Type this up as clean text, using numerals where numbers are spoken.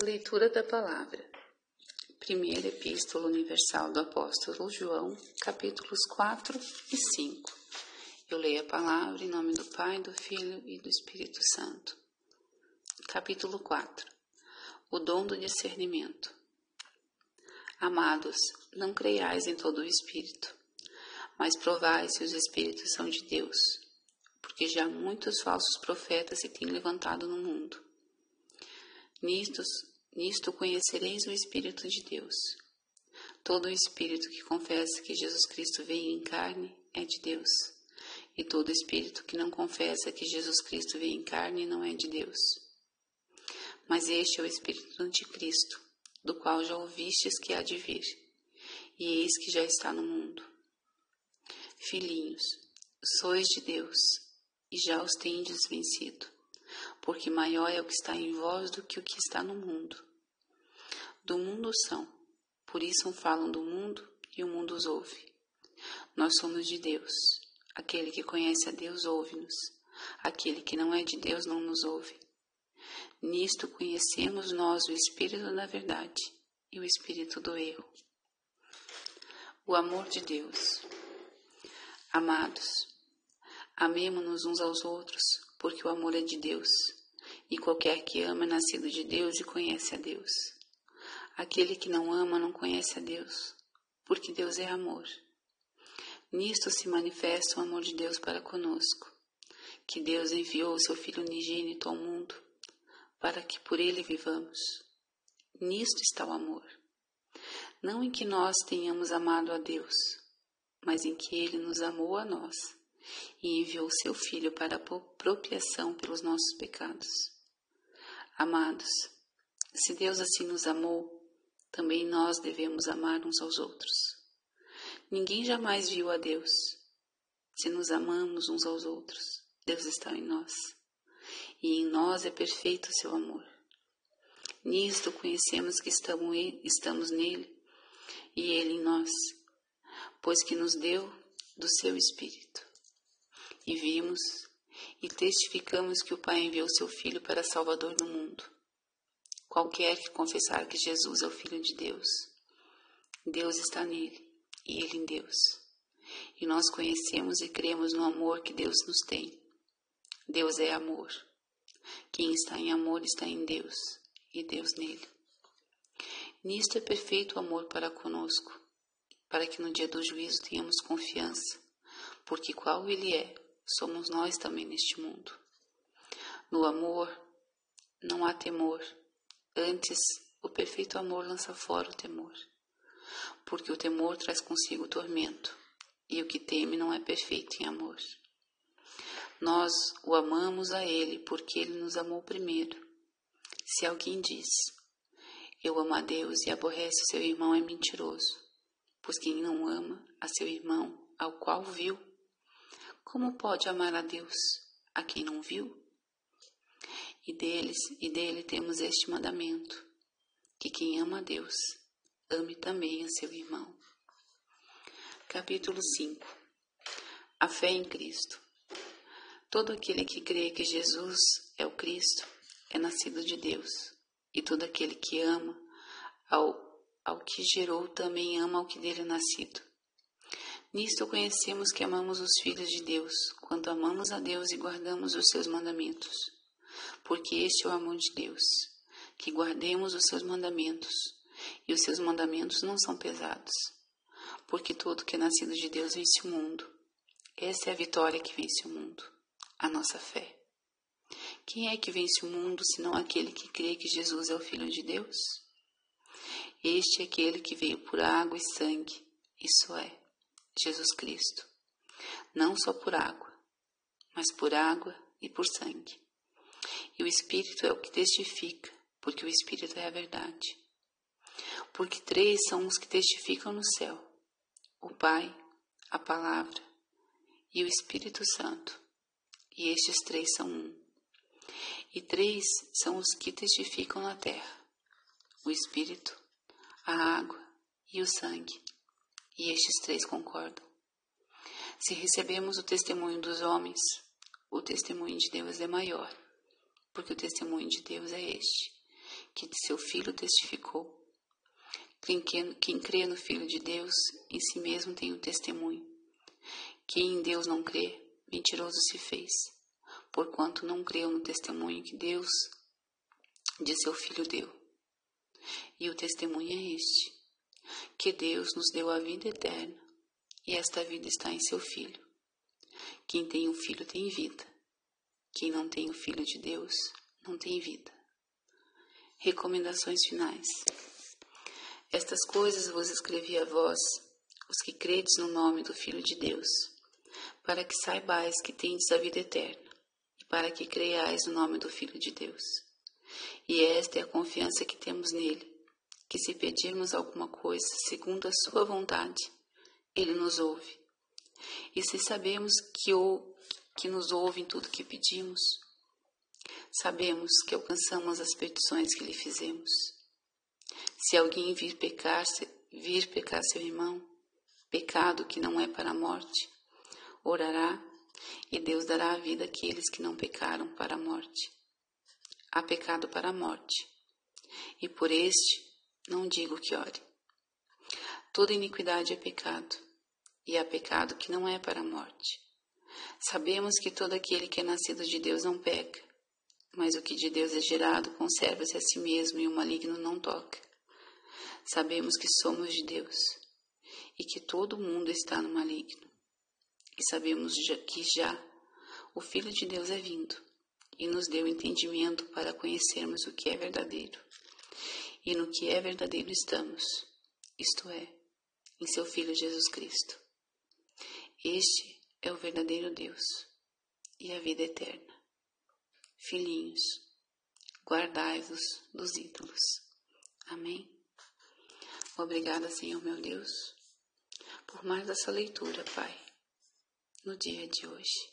Leitura da Palavra. Primeira Epístola Universal do Apóstolo João, capítulos 4 e 5. Eu leio a Palavra em nome do Pai, do Filho e do Espírito Santo. Capítulo 4. O dom do discernimento. Amados, não creiais em todo o Espírito, mas provai se os Espíritos são de Deus, porque já muitos falsos profetas se têm levantado no mundo. Nisto conhecereis o Espírito de Deus. Todo espírito que confessa que Jesus Cristo veio em carne é de Deus, e todo espírito que não confessa que Jesus Cristo veio em carne não é de Deus. Mas este é o espírito do anticristo, do qual já ouvistes que há de vir, e eis que já está no mundo. Filhinhos, sois de Deus, e já os tendes vencido, porque maior é o que está em vós do que o que está no mundo. Do mundo são, por isso falam do mundo e o mundo os ouve. Nós somos de Deus. Aquele que conhece a Deus ouve-nos. Aquele que não é de Deus não nos ouve. Nisto conhecemos nós o Espírito da verdade e o Espírito do erro. O amor de Deus. Amados, amemo-nos uns aos outros, porque o amor é de Deus, e qualquer que ama é nascido de Deus e conhece a Deus. Aquele que não ama não conhece a Deus, porque Deus é amor. Nisto se manifesta o amor de Deus para conosco, que Deus enviou o seu Filho unigênito ao mundo, para que por ele vivamos. Nisto está o amor. Não em que nós tenhamos amado a Deus, mas em que ele nos amou a nós, e enviou seu Filho para a propiciação pelos nossos pecados. Amados, se Deus assim nos amou, também nós devemos amar uns aos outros. Ninguém jamais viu a Deus. Se nos amamos uns aos outros, Deus está em nós, e em nós é perfeito o seu amor. Nisto conhecemos que estamos nele, e ele em nós, pois que nos deu do seu Espírito. E vimos e testificamos que o Pai enviou seu Filho para Salvador do mundo. Qualquer que confessar que Jesus é o Filho de Deus, Deus está nele e ele em Deus. E nós conhecemos e cremos no amor que Deus nos tem. Deus é amor. Quem está em amor está em Deus e Deus nele. Nisto é perfeito o amor para conosco, para que no dia do juízo tenhamos confiança, porque qual ele é, somos nós também neste mundo. No amor não há temor. Antes, o perfeito amor lança fora o temor, porque o temor traz consigo tormento, e o que teme não é perfeito em amor. Nós o amamos a ele, porque ele nos amou primeiro. Se alguém diz, eu amo a Deus e aborrece o seu irmão, é mentiroso, pois quem não ama a seu irmão, ao qual viu, como pode amar a Deus, a quem não viu? E dele temos este mandamento, que quem ama a Deus, ame também a seu irmão. Capítulo 5. A fé em Cristo. Todo aquele que crê que Jesus é o Cristo é nascido de Deus, e todo aquele que ama ao que gerou também ama ao que dele é nascido. Nisto conhecemos que amamos os filhos de Deus, quando amamos a Deus e guardamos os seus mandamentos. Porque este é o amor de Deus, que guardemos os seus mandamentos, e os seus mandamentos não são pesados. Porque todo que é nascido de Deus vence o mundo. Essa é a vitória que vence o mundo, a nossa fé. Quem é que vence o mundo, senão aquele que crê que Jesus é o Filho de Deus? Este é aquele que veio por água e sangue, isso é, Jesus Cristo. Não só por água, mas por água e por sangue. E o Espírito é o que testifica, porque o Espírito é a verdade. Porque 3 são os que testificam no céu, o Pai, a Palavra e o Espírito Santo, e estes 3 são um. E 3 são os que testificam na terra, o Espírito, a água e o sangue, e estes 3 concordam. Se recebemos o testemunho dos homens, o testemunho de Deus é maior, porque o testemunho de Deus é este, que de seu Filho testificou. Quem crê no Filho de Deus, em si mesmo tem o testemunho. Quem em Deus não crê, mentiroso se fez, porquanto não creu no testemunho que Deus de seu Filho deu. E o testemunho é este, que Deus nos deu a vida eterna, e esta vida está em seu Filho. Quem tem o Filho tem vida. Quem não tem o Filho de Deus não tem vida. Recomendações finais. Estas coisas vos escrevi a vós, os que credes no nome do Filho de Deus, para que saibais que tendes a vida eterna, e para que creiais no nome do Filho de Deus. E esta é a confiança que temos nele, que se pedirmos alguma coisa segundo a sua vontade, ele nos ouve. E se sabemos que nos ouve em tudo que pedimos, sabemos que alcançamos as petições que lhe fizemos. Se alguém vir pecar seu irmão, pecado que não é para a morte, orará, e Deus dará a vida àqueles que não pecaram para a morte. Há pecado para a morte, e por este não digo que ore. Toda iniquidade é pecado, e há pecado que não é para a morte. Sabemos que todo aquele que é nascido de Deus não peca, mas o que de Deus é gerado conserva-se a si mesmo e o maligno não toca. Sabemos que somos de Deus e que todo o mundo está no maligno. E sabemos que já o Filho de Deus é vindo e nos deu entendimento para conhecermos o que é verdadeiro. E no que é verdadeiro estamos, isto é, em seu Filho Jesus Cristo. Este é o verdadeiro Deus e a vida eterna. Filhinhos, guardai-vos dos ídolos. Amém? Obrigada, Senhor meu Deus, por mais essa leitura, Pai, no dia de hoje.